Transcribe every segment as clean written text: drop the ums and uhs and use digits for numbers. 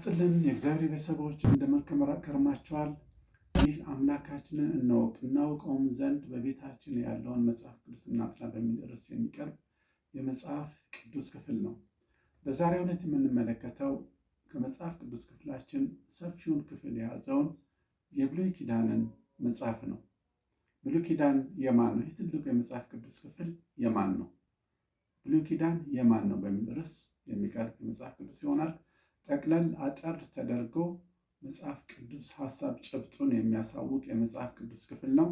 ይስጥልን የእግዚአብሔር ቤተሰቦች እንደምን ከርማችኋል? ይህ አምላካችንን እናውቀውም ዘንድ በቤታችን ያለውን መጽሐፍ ቅዱስ እናጥና በሚል ርዕስ የሚቀርብ የመጽሐፍ ቅዱስ ክፍል ነው። በዛሬው ዕለት የምንመለከተው ከመጽሐፍ ቅዱስ ክፍላችን ሰፊውን ክፍል የያዘውን የብሉይ ኪዳንን መጽሐፍ ነው። ብሉይ ኪዳን የማን ነው? ይህ ትልቁ የመጽሐፍ ቅዱስ ክፍል የማን ነው? ብሉይ ኪዳን የማን ነው በሚል ርዕስ የሚቀርብ የመጽሐፍ ቅዱስ ይሆናል። ጠቅለል አጠር ተደርጎ መጽሐፍ ቅዱስ ሐሳብ ጭብጡን የሚያሳውቅ የመጽሐፍ ቅዱስ ክፍል ነው።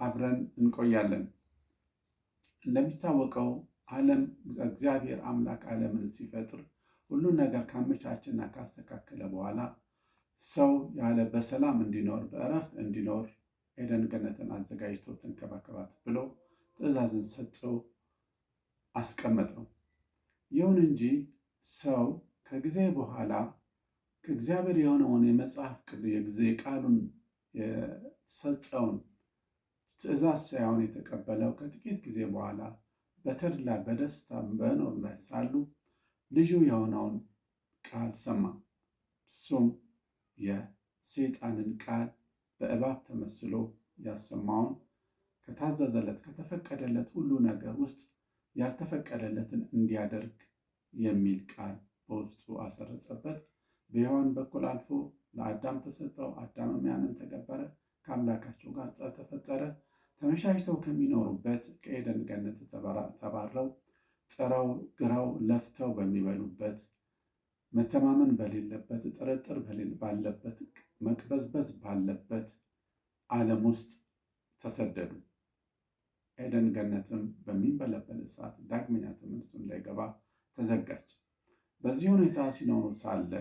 አብረን እንቆያለን። እንደሚታወቀው እግዚአብሔር አምላክ ዓለምን ሲፈጥር ሁሉን ነገር ካመቻችና ካስተካከለ በኋላ ሰው ያለ በሰላም እንዲኖር በእረፍት እንዲኖር ኤደን ገነትን አዘጋጅቶ ተንከባከባት ብሎ ትእዛዝን ሰጥቶ አስቀመጠው። ይሁን እንጂ ሰው ከጊዜ በኋላ ከእግዚአብሔር የሆነውን የመጽሐፍ ቅዱስ የጊዜ ቃሉን የተሰጠውን ትእዛዝ ሳይሆን የተቀበለው ከጥቂት ጊዜ በኋላ በተድላ በደስታ በኖር ላይ ሳሉ ልጁ የሆነውን ቃል ሰማ። እሱም የሰይጣንን ቃል በእባብ ተመስሎ ያሰማውን ከታዘዘለት ከተፈቀደለት ሁሉ ነገር ውስጥ ያልተፈቀደለትን እንዲያደርግ የሚል ቃል በውስጡ አሰረጸበት። በሔዋን በኩል አልፎ ለአዳም ተሰጠው። አዳምም ያንን ተገበረ። ከአምላካቸው ጋር ተፈጠረ። ተመሻሽተው ከሚኖሩበት ከኤደን ገነት ተባረው ጥረው ግረው ለፍተው በሚበሉበት መተማመን በሌለበት ጥርጥር ባለበት መቅበዝበዝ ባለበት ዓለም ውስጥ ተሰደዱ። ኤደን ገነትም በሚንበለበል እሳት ዳግመኛ ተመልሶ እንዳይገባ ተዘጋች። በዚህ ሁኔታ ሲኖሩ ሳለ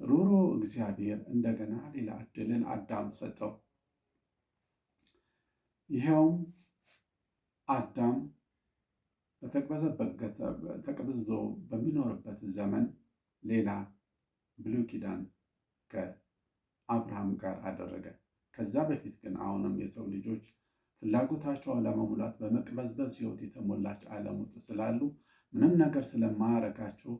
ሩሩ እግዚአብሔር እንደገና ሌላ ዕድልን አዳም ሰጠው። ይኸውም አዳም ተቅበዝብዞ በሚኖርበት ዘመን ሌላ ብሉይ ኪዳን ከአብርሃም ጋር አደረገ። ከዛ በፊት ግን አሁንም የሰው ልጆች ፍላጎታቸውን ለመሙላት በመቅበዝበዝ ሕይወት የተሞላች ዓለም ውስጥ ስላሉ ምንም ነገር ስለማያረጋቸው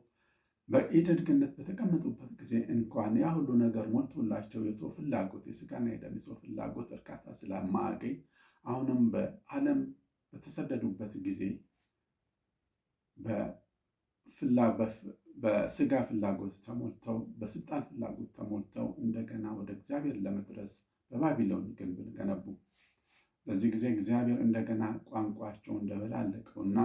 በኤደን ገነት በተቀመጡበት ጊዜ እንኳን ያ ሁሉ ነገር ሞልቶላቸው የሰው ፍላጎት የስጋና የደም የሰው ፍላጎት እርካታ ስለማያገኝ አሁንም በዓለም በተሰደዱበት ጊዜ በስጋ ፍላጎት ተሞልተው በስልጣን ፍላጎት ተሞልተው እንደገና ወደ እግዚአብሔር ለመድረስ በባቢሎን ግንብን ገነቡ። በዚህ ጊዜ እግዚአብሔር እንደገና ቋንቋቸውን እንደበላለቀውና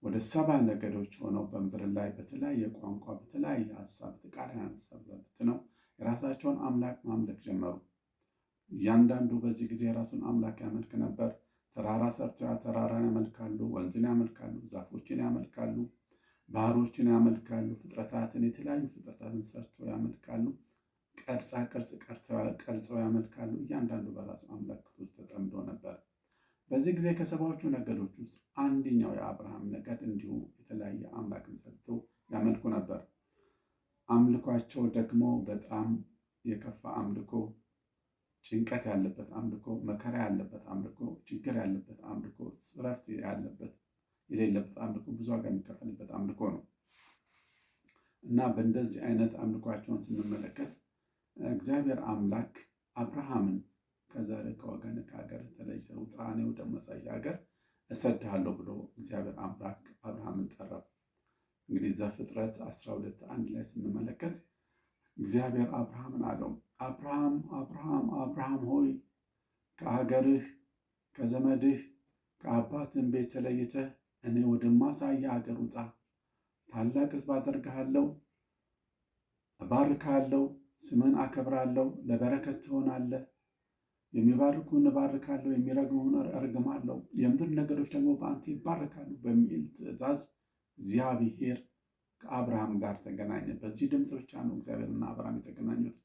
ወደ 70 ነገዶች ሆነው በምድር ላይ በተለያየ ቋንቋ በተለያየ ሀሳብ ተቃራኒ ሀሳብ ዘብትነው የራሳቸውን አምላክ ማምለክ ጀመሩ። እያንዳንዱ በዚህ ጊዜ የራሱን አምላክ ያመልክ ነበር። ተራራ ሰርተው ተራራን ያመልካሉ፣ ወንዝን ያመልካሉ፣ ዛፎችን ያመልካሉ፣ ባህሮችን ያመልካሉ፣ ፍጥረታትን የተለያዩ ፍጥረታትን ሰርተው ያመልካሉ፣ ቅርጻ ቅርጽ ቀርጸው ያመልካሉ። እያንዳንዱ በራሱ አምላክ ውስጥ ተጠምዶ ነበር። በዚህ ጊዜ ከሰባዎቹ ነገዶች ውስጥ አንደኛው የአብርሃም ነገድ እንዲሁ የተለያየ አምላክን ሰጥተው ያመልኩ ነበር። አምልኳቸው ደግሞ በጣም የከፋ አምልኮ፣ ጭንቀት ያለበት አምልኮ፣ መከራ ያለበት አምልኮ፣ ችግር ያለበት አምልኮ፣ እረፍት የሌለበት አምልኮ፣ ብዙ ዋጋ የሚከፈልበት አምልኮ ነው እና በእንደዚህ አይነት አምልኳቸውን ስንመለከት እግዚአብሔር አምላክ አብርሃምን ከዘር ከወገን ከሀገር ተለይተህ ውጣ፣ እኔ ወደማሳይህ ሀገር እሰድሃለሁ ብሎ እግዚአብሔር አምላክ አብርሃምን ጠራው። እንግዲህ ዘፍጥረት 12:1 ላይ ስንመለከት እግዚአብሔር አብርሃምን አለው፣ አብርሃም አብርሃም አብርሃም ሆይ ከሀገርህ ከዘመድህ ከአባትህም ቤት ተለይተህ እኔ ወደማሳይህ ሀገር ውጣ፣ ታላቅ ሕዝብ አደርግሃለሁ፣ እባርክሃለሁ፣ ስምን አከብራለሁ፣ ለበረከት ትሆናለህ፣ የሚባርኩህን እባርካለሁ፣ የሚረግሙህን እረግማለሁ፣ የምድር ነገዶች ደግሞ በአንተ ይባረካሉ በሚል ትእዛዝ እግዚአብሔር ከአብርሃም ጋር ተገናኘ። በዚህ ድምፅ ብቻ ነው እግዚአብሔርና አብርሃም የተገናኙት።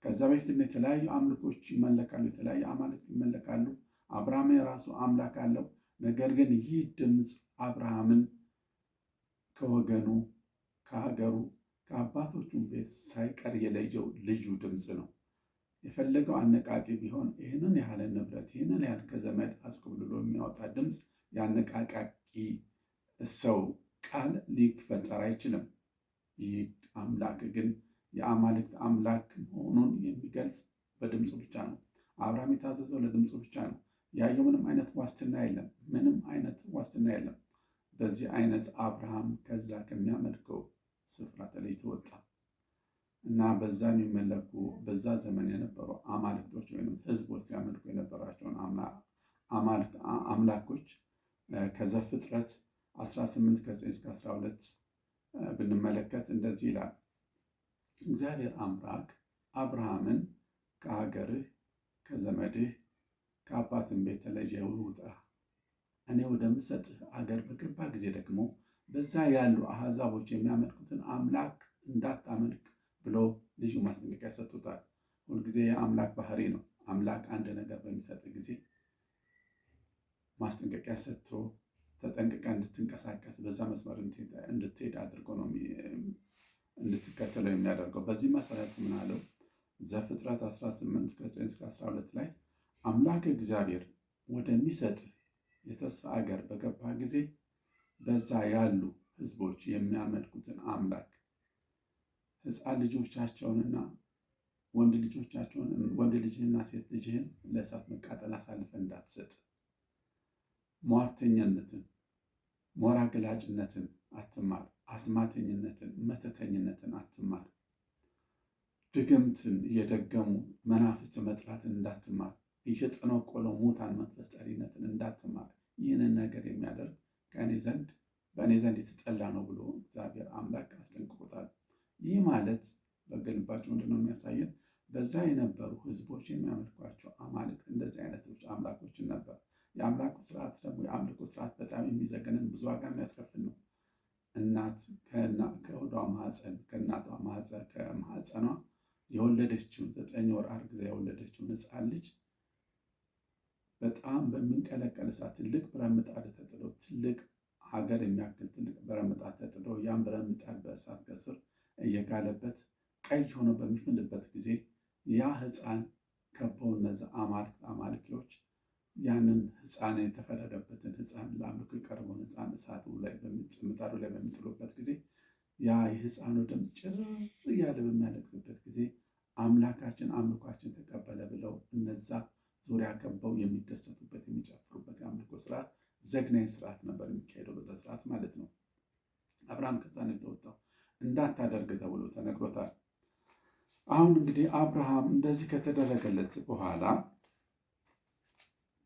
ከዛ በፊት የተለያዩ አምልኮች ይመለካሉ፣ የተለያዩ አማልክት ይመለካሉ። አብርሃም የራሱ አምላክ አለው። ነገር ግን ይህ ድምፅ አብርሃምን ከወገኑ ከሀገሩ ከአባቶቹም ቤት ሳይቀር የለየው ልዩ ድምፅ ነው። የፈለገው አነቃቂ ቢሆን ይህንን ያህል ንብረት ይህንን ያህል ከዘመድ አስኮብልሎ የሚያወጣ ድምፅ የአነቃቃቂ ሰው ቃል ሊፈጠር አይችልም። ይህ አምላክ ግን የአማልክት አምላክ መሆኑን የሚገልጽ በድምፁ ብቻ ነው። አብርሃም የታዘዘው ለድምፁ ብቻ ነው። ያየው ምንም አይነት ዋስትና የለም። ምንም አይነት ዋስትና የለም። በዚህ አይነት አብርሃም ከዛ ከሚያመልከው ስፍራ ተለይቶ ወጣ እና በዛ የሚመለኩ በዛ ዘመን የነበሩ አማልክቶች ወይም ህዝቦች ሲያመልኩ የነበራቸውን አምላኮች ከዘፍጥረት 18 ከ9 እስከ 12 ብንመለከት እንደዚህ ይላል። እግዚአብሔር አምላክ አብርሃምን ከሀገርህ ከዘመድህ ከአባትን ቤት ተለይተህ ውጣ፣ እኔ ወደምሰጥህ አገር በገባ ጊዜ ደግሞ በዛ ያሉ አሕዛቦች የሚያመልኩትን አምላክ እንዳታመልክ ብሎ ልዩ ማስጠንቀቂያ ሰጥቶታል። ሁልጊዜ የአምላክ ባህሪ ነው። አምላክ አንድ ነገር በሚሰጥ ጊዜ ማስጠንቀቂያ ሰጥቶ ተጠንቅቀ እንድትንቀሳቀስ በዛ መስመር እንድትሄድ አድርጎ ነው እንድትከተለው የሚያደርገው። በዚህ መሰረት ምን አለው? ዘፍጥረት 18 ከ9 እስከ 12 ላይ አምላክ እግዚአብሔር ወደሚሰጥህ የተስፋ አገር በገባ ጊዜ በዛ ያሉ ህዝቦች የሚያመልኩትን አምላክ ሕፃን ልጆቻቸውንና ወንድ ልጅህንና ሴት ልጅህን ለእሳት መቃጠል አሳልፈ እንዳትሰጥ፣ ሟርተኝነትን፣ ሞራ ገላጭነትን አትማር፣ አስማተኝነትን፣ መተተኝነትን አትማር፣ ድግምትን እየደገሙ መናፍስት መጥራትን እንዳትማር፣ እየጠነቆለው ሙታን መንፈስ ጠሪነትን እንዳትማር። ይህንን ነገር የሚያደርግ በእኔ ዘንድ የተጠላ ነው ብሎ እግዚአብሔር አምላክ አስጠንቅቆታል። ይህ ማለት በገልባቸው ምንድነው የሚያሳየን? በዛ የነበሩ ህዝቦች የሚያመልኳቸው አማልክት እንደዚህ አይነቶች አምላኮችን ነበር። የአምላኩ ስርዓት ደግሞ የአምልኮ ስርዓት በጣም የሚዘገንን ብዙ ዋጋ የሚያስከፍል ነው። እናት ከሆዷ ማህፀን ከእናቷ ከማህፀኗ የወለደችውን 9 ወር አርግዛ የወለደችውን ሕፃን ልጅ በጣም በሚንቀለቀል እሳት ትልቅ ብረት ምጣድ ተጥሎ ትልቅ ሀገር የሚያክል ትልቅ ብረት ምጣድ ተጥሎ ያን ብረት ምጣድ በእሳት ከስር እየጋለበት ቀይ ሆኖ በሚፍልበት ጊዜ ያ ሕፃን ከበው እነዚህ አማልኪዎች ያንን ሕፃን የተፈረደበትን ሕፃን ለአምልኮ የቀረበውን ሕፃን እሳቱ ላይ ምጣዱ ላይ በሚጥሉበት ጊዜ ያ የሕፃኑ ድምፅ ጭር እያለ በሚያለቅስበት ጊዜ አምላካችን አምልኳችን ተቀበለ ብለው እነዛ ዙሪያ ከበው የሚደሰቱበት የሚጨፍሩበት የአምልኮ ስርዓት ዘግናኝ ስርዓት ነበር የሚካሄደው በዛ ስርዓት ማለት ነው። አብርሃም ከዛ ነው የተወጣው። እንዳታደርግ ተብሎ ተነግሮታል። አሁን እንግዲህ አብርሃም እንደዚህ ከተደረገለት በኋላ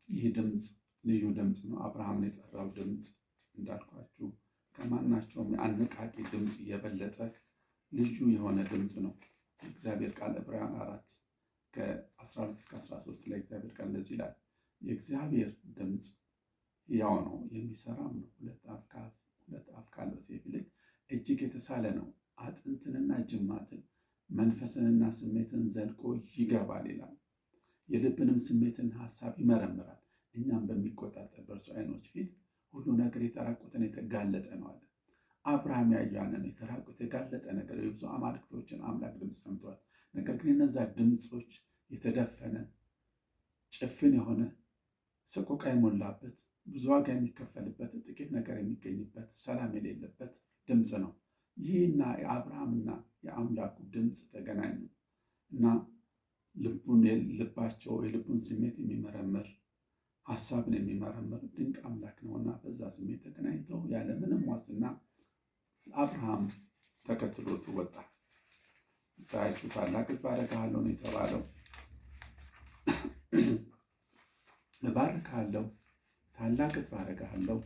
ይህ ድምፅ ልዩ ድምፅ ነው። አብርሃምን የጠራው ድምፅ እንዳልኳችሁ ከማናቸውም የአነቃቂ ድምፅ እየበለጠ ልዩ የሆነ ድምፅ ነው። እግዚአብሔር ቃል ዕብራውያን 4 ከ12 እስከ 13 ላይ እግዚአብሔር ቃል እንደዚህ ይላል። የእግዚአብሔር ድምፅ ሕያው ነው፣ የሚሰራም ነው፣ ሁለት አፍ ካለው ሰይፍ ይልቅ እጅግ የተሳለ ነው፣ አጥንትንና ጅማትን መንፈስንና ስሜትን ዘልቆ ይገባል ይላል። የልብንም ስሜትን ሀሳብ ይመረምራል። እኛም በሚቆጣጠር በእርሱ ዓይኖች ፊት ሁሉ ነገር የተራቆተን የተጋለጠ ነው አለ። አብርሃም ያየው ያንን የተራቆተ የተጋለጠ ነገር የብዙ አማልክቶችን አምላክ ድምፅ ሰምቷል። ነገር ግን እነዛ ድምፆች የተደፈነ ጭፍን የሆነ ሰቆቃ የሞላበት ብዙ ዋጋ የሚከፈልበት ጥቂት ነገር የሚገኝበት ሰላም የሌለበት ድምፅ ነው። ይህና የአብርሃምና የአምላኩ ድምፅ ተገናኙ እና የልቡን ስሜት የሚመረምር ሀሳብን የሚመረምር ድንቅ አምላክ ነውና በዛ ስሜት ተገናኝተው ያለምንም ዋስትና አብርሃም ተከትሎት ወጣ። ታይቱ ታላቅ ሕዝብ አደርግሃለሁ ነው የተባለው። እባርክሃለሁ፣ ታላቅ ሕዝብ አደርግሃለሁ፣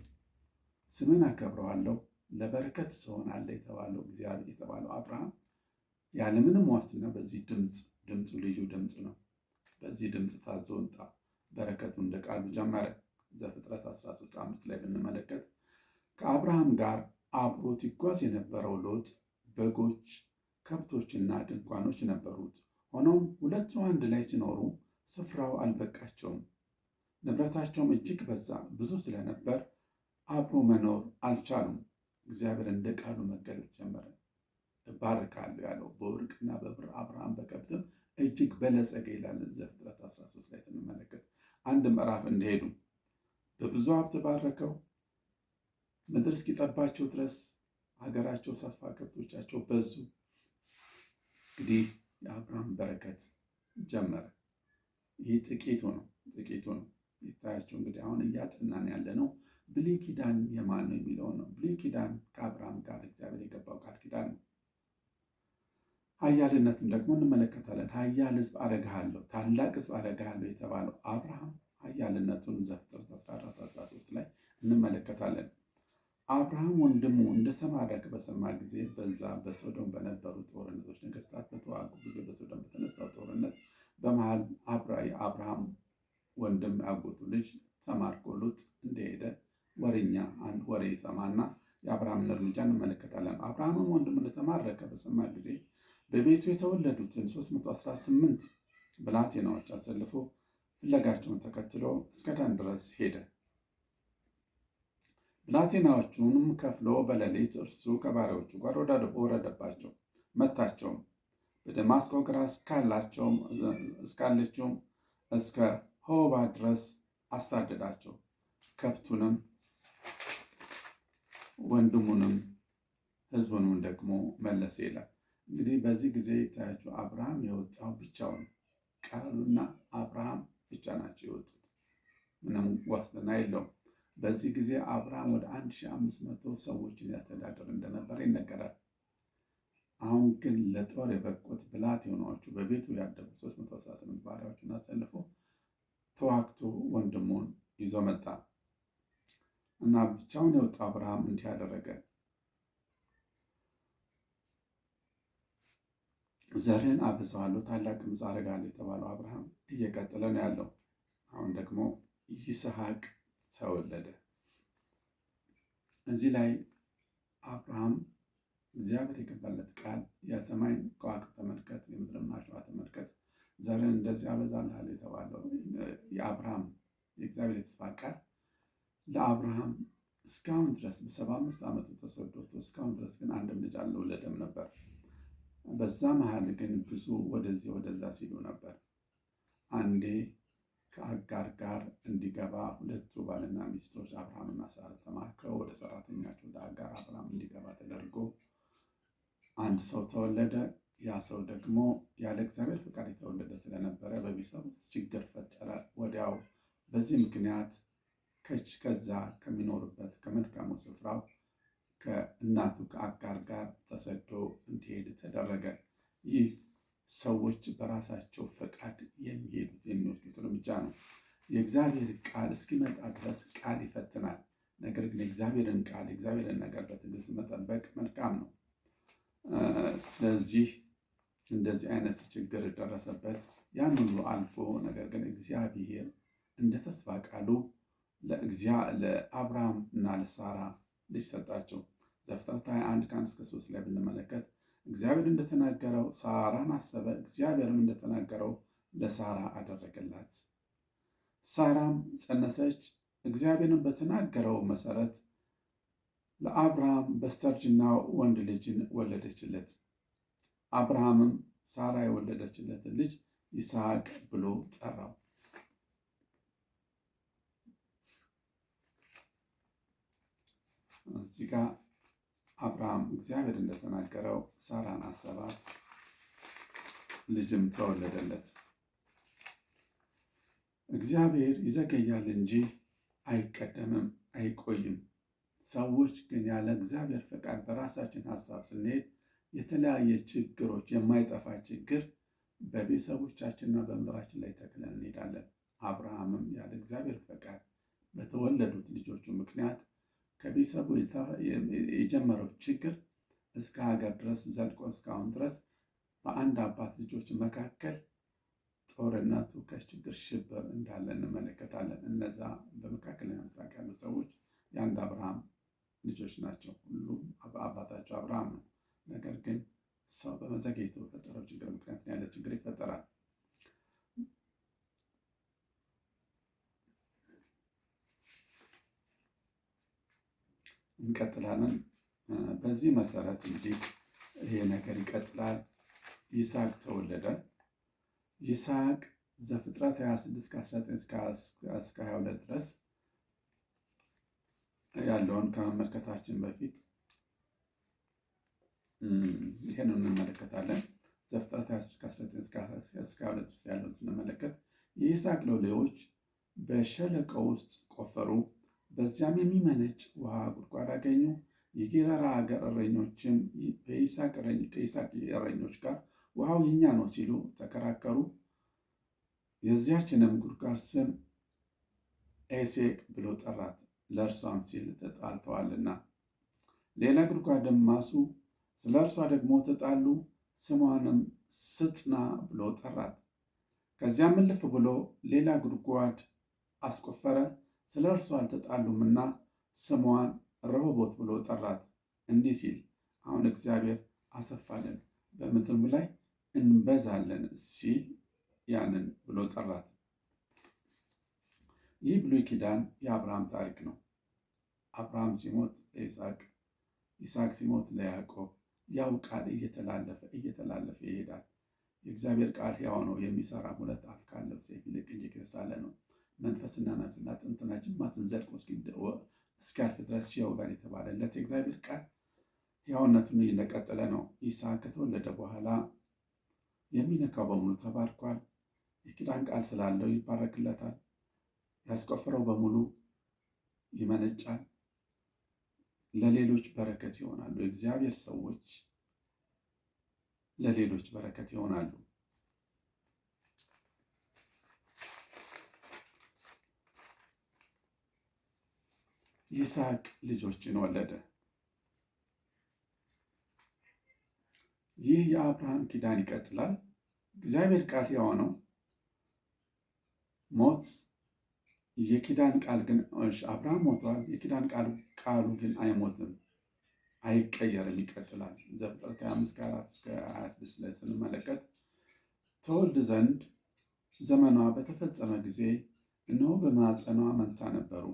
ስምን አከብረዋለሁ፣ ለበረከት ትሆናለህ የተባለው እግዚአብሔር የተባለው አብርሃም ያለምንም ዋስትና በዚህ ድምፁ ልዩ ድምፅ ነው። በዚህ ድምፅ ታዞ ወጣ። በረከቱ እንደ ቃሉ ጀመረ። ዘፍጥረት 13:5 ላይ ብንመለከት ከአብርሃም ጋር አብሮት ይጓዝ የነበረው ሎጥ በጎች፣ ከብቶችና ድንኳኖች ነበሩት። ሆኖም ሁለቱ አንድ ላይ ሲኖሩ ስፍራው አልበቃቸውም። ንብረታቸውም እጅግ ብዙ ስለነበር አብሮ መኖር አልቻሉም። እግዚአብሔር እንደ ቃሉ መገለጥ ጀመረ። እባርካለሁ ያለው በወርቅና በብር አብርሃም በከብትም እጅግ በለጸገ ይላል። ዘፍጥረት 13 ላይ ስንመለከት አንድ ምዕራፍ እንደሄዱ በብዙ ሀብት ባረከው። ምድር እስኪጠባቸው ድረስ ሀገራቸው ሰፋ፣ ከብቶቻቸው በዙ። እንግዲህ የአብርሃም በረከት ጀመረ። ይህ ጥቂቱ ነው። ይታያቸው እንግዲህ አሁን እያጠናን ያለ ነው ብሉይ ኪዳን የማን ነው የሚለው ነው። ብሉይ ኪዳን ከአብርሃም ጋር እግዚአብሔር የገባው ቃል ኪዳን ነው። ኃያልነትን ደግሞ እንመለከታለን። ኃያል ሕዝብ አደርግሃለሁ፣ ታላቅ ሕዝብ አደርግሃለሁ የተባለው አብርሃም ኃያልነቱን ዘፍጥረት 14:13 ላይ እንመለከታለን። አብርሃም ወንድሙ እንደተማረከ በሰማ ጊዜ በዛ በሶዶም በነበሩ ጦርነቶች ነገስታት በተዋጉ ጊዜ በሶዶም በተነሳው ጦርነት በመሃል አብርሃም ወንድም ያጎቱ ልጅ ተማርኮ ሉጥ እንደሄደ አንድ ወሬ ይሰማና የአብርሃምን እርምጃ እንመለከታለን። አብርሃምም ወንድም እንደተማረከ በሰማ ጊዜ በቤቱ የተወለዱትን 318 ብላቴናዎች አሰልፎ ፍለጋቸውን ተከትሎ እስከ ዳን ድረስ ሄደ። ብላቴናዎቹንም ከፍሎ በሌሊት እርሱ ከባሪያዎቹ ጋር ወረደባቸው፣ መታቸውም። በደማስቆ ግራ እስካለችውም እስከ ሆባ ድረስ አሳደዳቸው። ከብቱንም ወንድሙንም ሕዝቡንም ደግሞ መለሰ ይላል። እንግዲህ በዚህ ጊዜ ታያችሁ አብርሃም የወጣው ብቻውን፣ ቃሉና አብርሃም ብቻ ናቸው የወጡት። ምንም ዋስትና የለውም። በዚህ ጊዜ አብርሃም ወደ 1500 ሰዎችን ያስተዳድር እንደነበረ ይነገራል። አሁን ግን ለጦር የበቁት ብላቴናዎቹ በቤቱ ያደጉ 318 ባሪያዎችን አሰልፎ ተዋግቶ ወንድሙን ይዞ መጣ እና ብቻውን የወጣ አብርሃም እንዲህ አደረገ። ዘርህን አበዛዋለሁ፣ ታላቅም ሕዝብ አደርግሃለሁ የተባለው አብርሃም እየቀጠለ ነው ያለው። አሁን ደግሞ ይስሐቅ ተወለደ። እዚህ ላይ አብርሃም እግዚአብሔር የገባለት ቃል የሰማይን ከዋክብት ተመልከት፣ የምድርን አሸዋ ተመልከት፣ ዘርን እንደዚህ አበዛልሃለሁ የተባለው የአብርሃም የእግዚአብሔር የተስፋ ቃል ለአብርሃም እስካሁን ድረስ በ75 ዓመቱ ተሰዶ እስካሁን ድረስ ግን አንድም ልጅ አልወለደም ነበር። በዛ መሀል ግን ብዙ ወደዚህ ወደዛ ሲሉ ነበር። አንዴ ከአጋር ጋር እንዲገባ ሁለቱ ባልና ሚስቶች አብርሃምና ሳራ ተማርከው ወደ ሰራተኛቸው ወደ አጋር አብርሃም እንዲገባ ተደርጎ አንድ ሰው ተወለደ። ያ ሰው ደግሞ ያለ እግዚአብሔር ፍቃድ የተወለደ ስለነበረ በቤተሰብ ውስጥ ችግር ፈጠረ። ወዲያው በዚህ ምክንያት ከዛ ከሚኖርበት ከመልካሙ ስፍራው ከእናቱ ከአጋር ጋር ተሰዶ እንዲሄድ ተደረገ። ይህ ሰዎች በራሳቸው ፈቃድ የሚወስዱት እርምጃ ነው። የእግዚአብሔር ቃል እስኪመጣ ድረስ ቃል ይፈትናል። ነገር ግን የእግዚአብሔርን ቃል የእግዚአብሔርን ነገር በትዕግስት መጠበቅ መልካም ነው። ስለዚህ እንደዚህ አይነት ችግር ደረሰበት። ያን ሁሉ አልፎ ነገር ግን እግዚአብሔር እንደ ተስፋ ቃሉ ለአብርሃም እና ለሳራ ልጅ ሰጣቸው። ዘፍጥረት 21:1-3 ላይ ብንመለከት እግዚአብሔር እንደተናገረው ሳራን አሰበ፣ እግዚአብሔርም እንደተናገረው ለሳራ አደረገላት። ሳራም ጸነሰች፣ እግዚአብሔርን በተናገረው መሰረት ለአብርሃም በስተርጅና ወንድ ልጅን ወለደችለት። አብርሃምም ሳራ የወለደችለትን ልጅ ይስሐቅ ብሎ ጠራው። እዚህ ጋ አብርሃም እግዚአብሔር እንደተናገረው ሳራን አሰባት፣ ልጅም ተወለደለት። እግዚአብሔር ይዘገያል እንጂ አይቀደምም፣ አይቆይም። ሰዎች ግን ያለ እግዚአብሔር ፈቃድ በራሳችን ሀሳብ ስንሄድ የተለያየ ችግሮች፣ የማይጠፋ ችግር በቤተሰቦቻችንና በምድራችን ላይ ተክለን እንሄዳለን። አብርሃምም ያለ እግዚአብሔር ፈቃድ በተወለዱት ልጆቹ ምክንያት ከቤተሰቡ የጀመረው ችግር እስከ ሀገር ድረስ ዘልቆ እስካሁን ድረስ በአንድ አባት ልጆች መካከል ጦርነቱ ከችግር ሽብር እንዳለ እንመለከታለን። እነዛ በመካከለኛው ምስራቅ ያሉ ሰዎች የአንድ አብርሃም ልጆች ናቸው። ሁሉም አባታቸው አብርሃም ነው። ነገር ግን ሰው በመዘግየቱ በፈጠረው ችግር ምክንያት ያለ ችግር ይፈጠራል። እንቀጥላለን። በዚህ መሰረት እንግዲህ ይሄ ነገር ይቀጥላል። ይስሐቅ ተወለደ። ይስሐቅ ዘፍጥረት 26:19-22 ድረስ ያለውን ከመመልከታችን በፊት ይሄን እንመለከታለን። ዘፍጥረት 19 እስከ 22 ያለውን ስንመለከት የይስሐቅ ሎሌዎች በሸለቆ ውስጥ ቆፈሩ፣ በዚያም የሚመነጭ ውሃ ጉድጓድ አገኙ። የጌራራ ሀገር እረኞችም ከይስሐቅ እረኞች ጋር ውሃው የኛ ነው ሲሉ ተከራከሩ። የዚያችንም ጉድጓድ ስም ኤሴቅ ብሎ ጠራት፣ ለእርሷም ሲል ተጣልተዋልና። ሌላ ጉድጓድም ማሱ፣ ስለ እርሷ ደግሞ ተጣሉ፣ ስሟንም ስጥና ብሎ ጠራት። ከዚያም እልፍ ብሎ ሌላ ጉድጓድ አስቆፈረ፣ ስለ እርሷ አልተጣሉምና ስሟን ረሆቦት ብሎ ጠራት፣ እንዲህ ሲል አሁን እግዚአብሔር አሰፋለን፣ በምድርም ላይ እንበዛለን ሲል ያንን ብሎ ጠራት። ይህ ብሉይ ኪዳን የአብርሃም ታሪክ ነው። አብርሃም ሲሞት ለይስሐቅ፣ ይስሐቅ ሲሞት ለያዕቆብ፣ ያው ቃል እየተላለፈ ይሄዳል። የእግዚአብሔር ቃል ሕያው ነው፣ የሚሰራ ሁለት አፍ ካለው ሰይፍ ይልቅ እጅግ የሳለ ነው፣ መንፈስና ነፍስና አጥንትና ጅማትን ዘልቆ እስኪያልፍ ድረስ ይወጋል የተባለለት የእግዚአብሔር ቃል ሕያውነቱን እንደቀጠለ ነው። ይስሐቅ ከተወለደ በኋላ የሚነካው በሙሉ ተባርኳል። የኪዳን ቃል ስላለው ይባረክለታል። ያስቆፈረው በሙሉ ይመነጫል። ለሌሎች በረከት ይሆናሉ። የእግዚአብሔር ሰዎች ለሌሎች በረከት ይሆናሉ። ይስሐቅ ልጆችን ወለደ። ይህ የአብርሃም ኪዳን ይቀጥላል። እግዚአብሔር ቃል ሕያው ነው። ሞት የኪዳን ቃል ግን አብርሃም ሞቷል። የኪዳን ቃሉ ግን አይሞትም፣ አይቀየርም፣ ይቀጥላል። ዘፍጥረት 25:4-26 ላይ ስንመለከት ተወልድ ዘንድ ዘመኗ በተፈጸመ ጊዜ እነሆ በማኅፀኗ መንታ ነበሩ።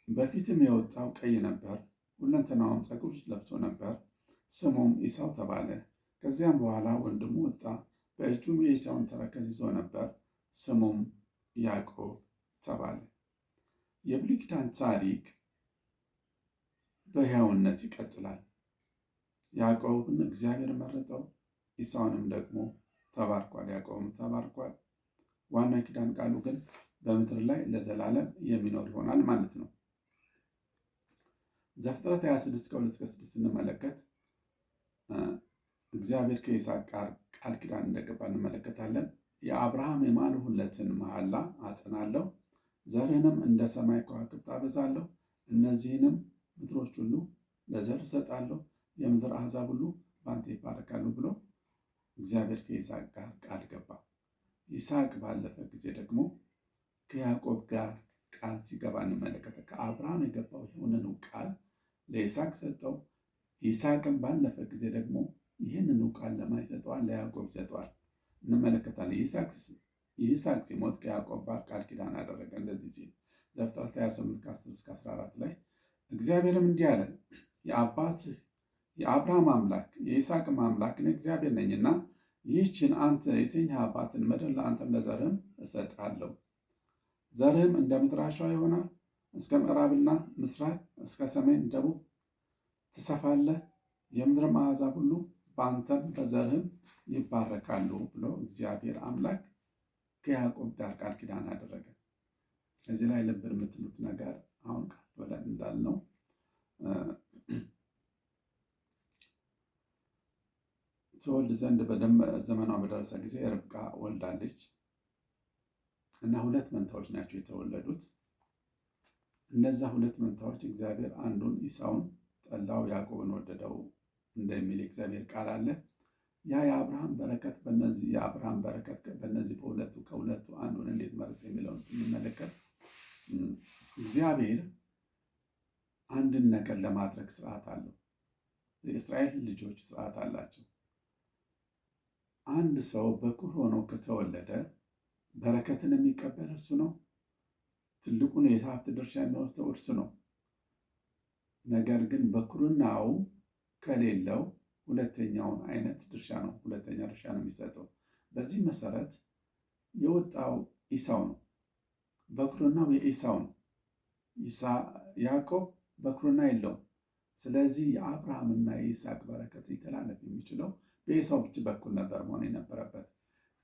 በፊትም የወጣው ቀይ ነበር፣ ሁለንተናውም ፀጉር ለብሶ ነበር። ስሙም ኢሳው ተባለ። ከዚያም በኋላ ወንድሙ ወጣ፣ በእጁም የኢሳውን ተረከዝ ይዞ ነበር። ስሙም ያዕቆብ ተባለ። የብሉይ ኪዳን ታሪክ በሕያውነት ይቀጥላል። ያዕቆብን እግዚአብሔር መረጠው፣ ኢሳውንም ደግሞ ተባርኳል። ያዕቆብም ተባርኳል። ዋና ኪዳን ቃሉ ግን በምድር ላይ ለዘላለም የሚኖር ይሆናል ማለት ነው። ዘፍጥረት 26:2-6 ስንመለከት እግዚአብሔር ከይስሐቅ ጋር ቃል ኪዳን እንደገባ እንመለከታለን። የአብርሃም የማልሁለትን መሐላ አጸናለሁ፣ ዘርህንም እንደ ሰማይ ከዋክብት አበዛለሁ፣ እነዚህንም ምድሮች ሁሉ ለዘር እሰጣለሁ፣ የምድር አሕዛብ ሁሉ በአንተ ይባረካሉ ብሎ እግዚአብሔር ከይስሐቅ ጋር ቃል ገባ። ይስሐቅ ባለፈ ጊዜ ደግሞ ከያዕቆብ ጋር ቃል ሲገባ እንመለከታለን። ከአብርሃም የገባው ይህንኑ ቃል ለይስሐቅ ሰጠው። ይስሐቅም ባለፈ ጊዜ ደግሞ ይህንኑ ቃል ለማን ይሰጠዋል? ለያዕቆብ ይሰጠዋል እንመለከታለን። ይስሐቅ ሲሞት ከያዕቆብ ጋር ቃል ኪዳን አደረገ። እንደዚህ ሲል ዘፍጥረት 28:10-14 ላይ እግዚአብሔርም እንዲህ አለ፣ የአባትህ የአብርሃም አምላክ የይስሐቅም አምላክ እኔ እግዚአብሔር ነኝና ይህችን አንተ የተኛህባትን ምድር ለአንተም ለዘርህም እሰጣለሁ። ዘርህም እንደ ምድር አሸዋ ይሆናል፣ እስከ ምዕራብና ምስራቅ እስከ ሰሜን ደቡብ ትሰፋለህ። የምድርም አሕዛብ ሁሉ በአንተም በዘርህም ይባረካሉ ብሎ እግዚአብሔር አምላክ ከያዕቆብ ጋር ቃል ኪዳን አደረገ። እዚህ ላይ ልብ የምትሉት ነገር አሁን ከፍ ብለን እንዳልነው ትወልድ ዘንድ ዘመኗ በደረሰ ጊዜ ርብቃ ወልዳለች እና 2 መንታዎች ናቸው የተወለዱት። እነዛ 2 መንታዎች እግዚአብሔር አንዱን ኢሳውን ጠላው፣ ያዕቆብን ወደደው እንደሚል እግዚአብሔር ቃል አለ። የአብርሃም በረከት በእነዚህ ከሁለቱ አንዱን እንዴት መረጥ የሚለውን ስንመለከት እግዚአብሔር አንድን ነገር ለማድረግ ስርዓት አለው። የእስራኤል ልጆች ስርዓት አላቸው። አንድ ሰው በኩር ሆኖ ከተወለደ በረከትን የሚቀበል እርሱ ነው። ትልቁን የሀብት ድርሻ የሚወስደው እርሱ ነው። ነገር ግን በኩርናው ከሌለው ሁለተኛውን አይነት ድርሻ ነው፣ ሁለተኛ ድርሻ ነው የሚሰጠው። በዚህ መሰረት የወጣው ኢሳው ነው። በኩርናው የኢሳው ነው። ያዕቆብ በኩርና የለውም። ስለዚህ የአብርሃምና የይስሐቅ በረከት ሊተላለፍ የሚችለው በኤሳው በኩል ነበር መሆን የነበረበት።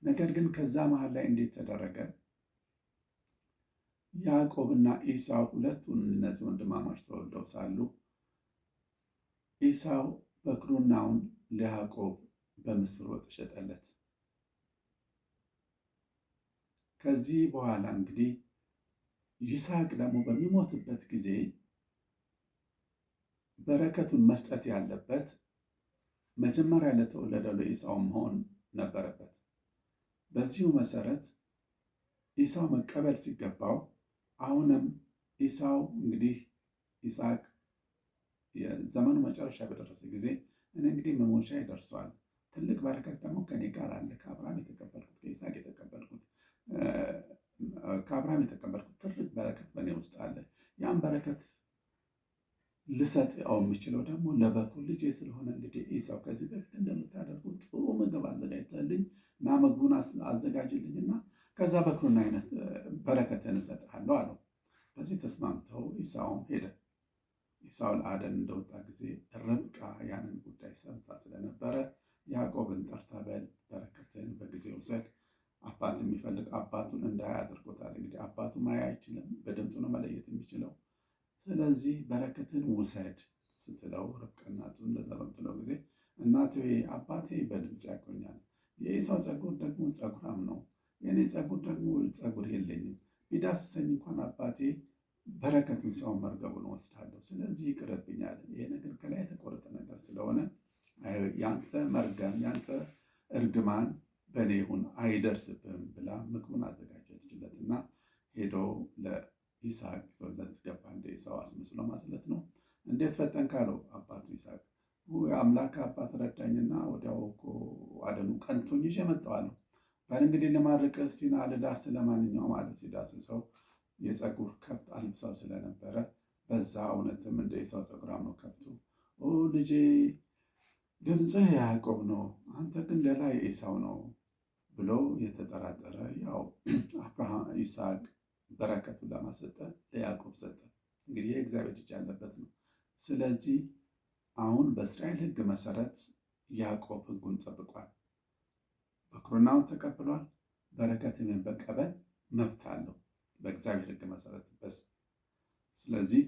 ነገር ግን ከዛ መሀል ላይ እንዴት ተደረገ? ያዕቆብና ኤሳው ሁለቱን እነዚህ ወንድማማች ተወልደው ሳሉ ኤሳው በኩርናውን ለያዕቆብ በምስር ወጥ ሸጠለት። ከዚህ በኋላ እንግዲህ ይስሐቅ ደግሞ በሚሞትበት ጊዜ በረከቱን መስጠት ያለበት መጀመሪያ ለተወለደው ለኤሳው መሆን ነበረበት። በዚሁ መሰረት ኤሳው መቀበል ሲገባው አሁንም ኤሳው እንግዲህ ይስሐቅ የዘመኑ መጨረሻ በደረሰ ጊዜ እኔ እንግዲህ መሞቻ ይደርሷል፣ ትልቅ በረከት ደግሞ ከኔ ጋር አለ፣ ከአብርሃም የተቀበልኩት ከይስሐቅ የተቀበልኩት ከአብርሃም የተቀበልኩት ትልቅ በረከት በእኔ ውስጥ አለ። ያን በረከት ልሰጥው የምችለው ደግሞ ለበኩር ልጄ ስለሆነ እንግዲህ ኤሳው ከዚህ በፊት እንደምታደርጉ ጥሩ ምግብ አዘጋጅተልኝ እና ምግቡን አዘጋጅልኝና ከዛ በኩርን አይነት በረከትን እሰጥሃለሁ አለው። በዚህ ተስማምተው ኤሳውም ሄደ። ኤሳው ለአደን እንደወጣ ጊዜ ርብቃ ያንን ጉዳይ ሰምታ ስለነበረ ያዕቆብን ጠርታ በል በረከትን በጊዜ ውሰድ፣ አባት የሚፈልግ አባቱን እንዳያይ አድርጎታል። እንግዲህ አባቱ ማያ አይችልም፣ በድምፁ ነው መለየት የሚችለው። ስለዚህ በረከትን ውሰድ ስትለው ርብቃ እናቱ እንደዛ በምትለው ጊዜ እናቱ አባቴ በድምፅ ያውቀኛል፣ የኤሳው ፀጉር ደግሞ ፀጉራም ነው፣ የእኔ ፀጉር ደግሞ ፀጉር የለኝም፣ ቢዳስሰኝ እንኳን አባቴ በረከቱን ሰውን መርገቡን ወስዳለሁ፣ ስለዚህ ይቅርብኛል። ይሄ ነገር ከላይ የተቆረጠ ነገር ስለሆነ ያንተ መርገም ያንተ እርግማን በእኔ ይሁን አይደርስብህም ብላ ምግቡን አዘጋጀችለትና ሄዶ ለይስሐቅ ይዞለት ገባ። እንደ ኤሳው አስመስሎ ማስለት ነው። እንዴት ፈጠንክ አለው አባቱ ይስሐቅ። አምላክ አባት ረዳኝና ወዲያው እኮ አደኑ ቀንቶኝ ይዤ መጣዋለሁ። በል እንግዲህ ልማርቅህ እስቲ ና ልዳስ። ለማንኛውም አለ። ሲዳስሰው የፀጉር ከብት አልብሰው ስለነበረ በዛ እውነትም እንደ ኤሳው ፀጉራም ነው ከብቱ። ልጄ ድምፅህ ያዕቆብ ነው፣ አንተ ግን ሌላ የኤሳው ነው ብሎ የተጠራጠረ ያው አብርሃም ይስሐቅ በረከቱን ለማሰጠት ለያዕቆብ ሰጠ። እንግዲህ የእግዚአብሔር እጅ ያለበት ነው። ስለዚህ አሁን በእስራኤል ሕግ መሰረት ያዕቆብ ሕጉን ጠብቋል። በኩርናውን ተቀብሏል። በረከትን መቀበል መብት አለው በእግዚአብሔር ሕግ መሰረት በስ ስለዚህ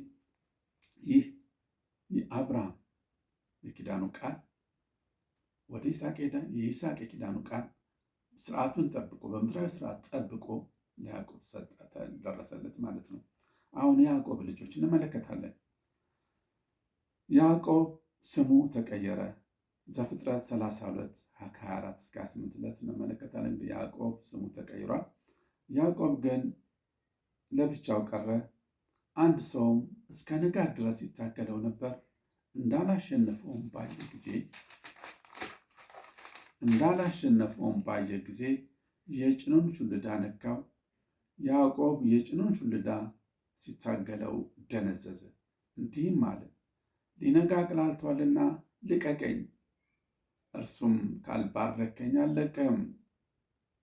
ይህ የአብርሃም የኪዳኑ ቃል ወደ ይስሐቅ ሄደ። የይስሐቅ የኪዳኑ ቃል ስርዓቱን ጠብቆ በምድራዊ ስርዓት ጠብቆ ለያዕቆብ ሰጠ፣ ደረሰለት ማለት ነው። አሁን የያዕቆብ ልጆች እንመለከታለን። ያዕቆብ ስሙ ተቀየረ። ዘፍጥረት 32 24 እስከ 28 ዕለት እንመለከታለን። ያዕቆብ ስሙ ተቀይሯል። ያዕቆብ ግን ለብቻው ቀረ። አንድ ሰውም እስከ ንጋት ድረስ ይታገለው ነበር። እንዳላሸነፈውም ባየ ጊዜ የጭኑን ሹልዳ ነካው። ያዕቆብ የጭኑን ሹልዳ ሲታገለው ደነዘዘ፣ እንዲህም አለ፣ ሊነጋ አቅላልቷልና ልቀቀኝ። እርሱም ካልባረከኝ አልለቅህም።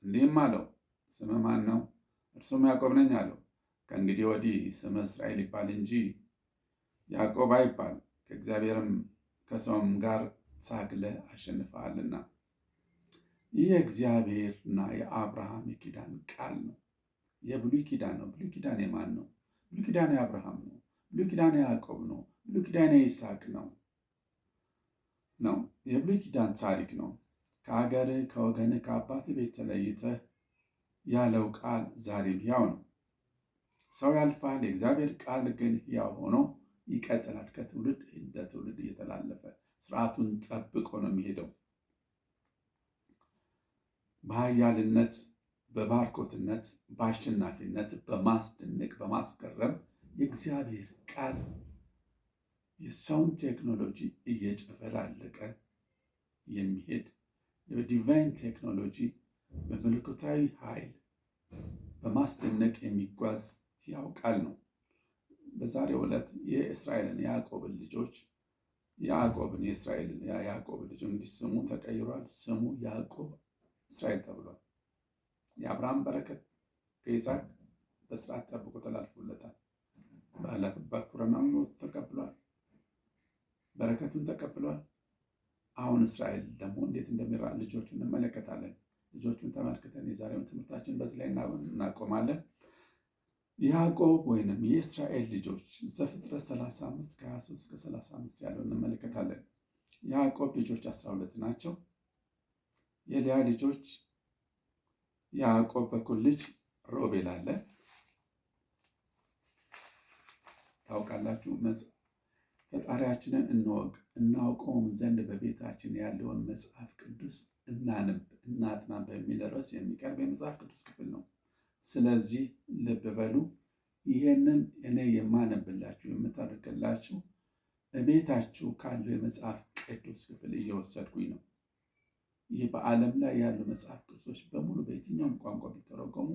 እንዲህም አለው፣ ስምህ ማን ነው? እርሱም ያዕቆብ ነኝ አለው። ከእንግዲህ ወዲህ ስምህ እስራኤል ይባል እንጂ ያዕቆብ አይባል፣ ከእግዚአብሔርም ከሰውም ጋር ታግለህ አሸንፈሃልና። ይህ የእግዚአብሔርና የአብርሃም የኪዳን ቃል ነው። የብሉይ ኪዳን ነው። ብሉይ ኪዳን የማን ነው? ብሉይ ኪዳን የአብርሃም ነው። ብሉይ ኪዳን የያዕቆብ ነው። ብሉይ ኪዳን የይስሐቅ ነው። የብሉይ ኪዳን ታሪክ ነው። ከሀገርህ ከወገንህ ከአባትህ ቤት ተለይተህ ያለው ቃል ዛሬም ሕያው ነው። ሰው ያልፋል፣ የእግዚአብሔር ቃል ግን ሕያው ሆኖ ይቀጥላል። ከትውልድ እንደ ትውልድ እየተላለፈ ስርዓቱን ጠብቆ ነው የሚሄደው። በኃያልነት፣ በባርኮትነት፣ በአሸናፊነት፣ በማስደነቅ፣ በማስገረም የእግዚአብሔር ቃል የሰውን ቴክኖሎጂ እየጨፈላለቀ የሚሄድ በዲቫይን ቴክኖሎጂ በመለኮታዊ ኃይል በማስደነቅ የሚጓዝ ሕያው ቃል ነው። በዛሬው ዕለት የእስራኤልን የያዕቆብን ልጆች የያዕቆብን ልጅ እንዲህ ስሙ ተቀይሯል። ስሙ ያዕቆብ እስራኤል ተብሏል። የአብርሃም በረከት ከይስሐቅ በስርዓት ጠብቆ ተላልፎለታል። በኩርናውን ተቀብሏል። በረከቱን ተቀብሏል። አሁን እስራኤል ደግሞ እንዴት እንደሚራ ልጆቹን እንመለከታለን። ልጆቹን ተመልክተን የዛሬውን ትምህርታችን በዚህ ላይ እናቆማለን። ያዕቆብ ወይንም የእስራኤል ልጆች ዘፍጥረት 35 ከ23 እስከ 35 ያለውን እንመለከታለን። ያዕቆብ ልጆች 12 ናቸው። የልያ ልጆች ያዕቆብ በኩል ልጅ ሮቤል አለ። ታውቃላችሁ፣ ፈጣሪያችንን እናውቀውም ዘንድ በቤታችን ያለውን መጽሐፍ ቅዱስ እናጥና በሚል ርዕስ የሚቀርብ የመጽሐፍ ቅዱስ ክፍል ነው። ስለዚህ ልብ በሉ። ይህንን እኔ የማነብላችሁ የምታደርግላችሁ በቤታችሁ ካለው የመጽሐፍ ቅዱስ ክፍል እየወሰድኩኝ ነው። ይህ በዓለም ላይ ያሉ መጽሐፍ ቅዱሶች በሙሉ በየትኛውም ቋንቋ ቢተረጎሙ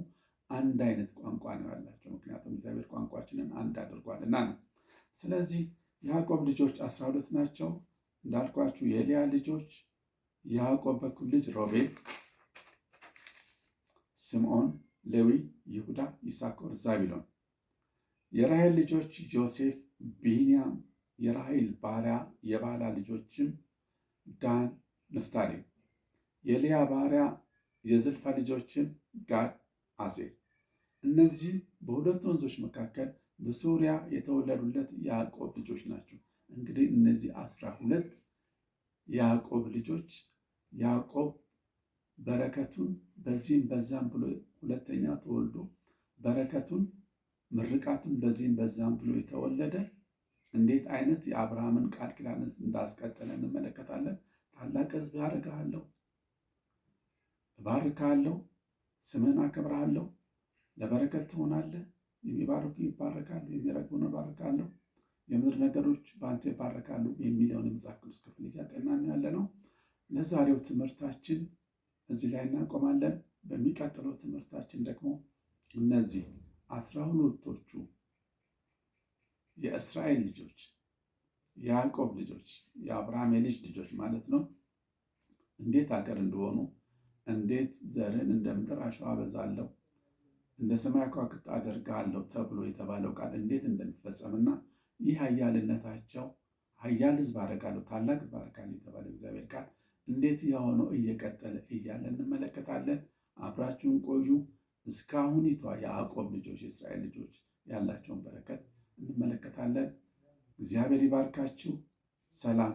አንድ አይነት ቋንቋ ነው ያላቸው። ምክንያቱም እግዚአብሔር ቋንቋችንን አንድ አድርጓልና ነው። ስለዚህ ያዕቆብ ልጆች 12 ናቸው። እንዳልኳችሁ የልያ ልጆች ያዕቆብ በኩል ልጅ ሮቤል፣ ስምዖን፣ ሌዊ፣ ይሁዳ፣ ይሳኮር፣ ዛቢሎን። የራሔል ልጆች ዮሴፍ፣ ቢንያም። የራሔል ባሪያ የባላ ልጆችም ዳን፣ ንፍታሌም። የልያ ባሪያ የዝልፋ ልጆችም ጋድ፣ አሴር። እነዚህ በሁለት ወንዞች መካከል በሶሪያ የተወለዱለት ያዕቆብ ልጆች ናቸው። እንግዲህ እነዚህ 12 ያዕቆብ ልጆች ያዕቆብ በረከቱን በዚህም በዛም ብሎ ሁለተኛ ተወልዶ በረከቱን ምርቃቱን በዚህም በዛም ብሎ የተወለደ እንዴት አይነት የአብርሃምን ቃል ኪዳን እንዳስቀጠለ እንመለከታለን። ታላቅ ሕዝብ አደርግሃለሁ፣ እባርክሃለሁ፣ ስምህን አከብርሃለሁ፣ ለበረከት ትሆናለህ፣ የሚባርኩ ይባረካሉ፣ የሚረግሙን እባርካለሁ፣ የምድር ነገዶች በአንተ ይባረካሉ የሚለውን የመጽሐፍ ቅዱስ ክፍል እያጠናን ያለ ነው። ለዛሬው ትምህርታችን እዚህ ላይ እናቆማለን። በሚቀጥለው ትምህርታችን ደግሞ እነዚህ 12ቶቹ የእስራኤል ልጆች የያዕቆብ ልጆች የአብርሃም የልጅ ልጆች ማለት ነው እንዴት ሀገር እንደሆኑ፣ እንዴት ዘርን እንደ ምድር አሸዋ አበዛለሁ፣ እንደ ሰማይ ከዋክብት አደርጋለሁ ተብሎ የተባለው ቃል እንዴት እንደሚፈጸምና ይህ ኃያልነታቸው ኃያል ሕዝብ አደርጋለሁ፣ ታላቅ ሕዝብ አደርጋለሁ የተባለው እግዚአብሔር ቃል እንዴት የሆነው እየቀጠለ እያለ እንመለከታለን። አብራችሁን ቆዩ። እስካሁኒቷ የያዕቆብ ልጆች የእስራኤል ልጆች ያላቸውን በረከት እንመለከታለን። እግዚአብሔር ይባርካችሁ። ሰላም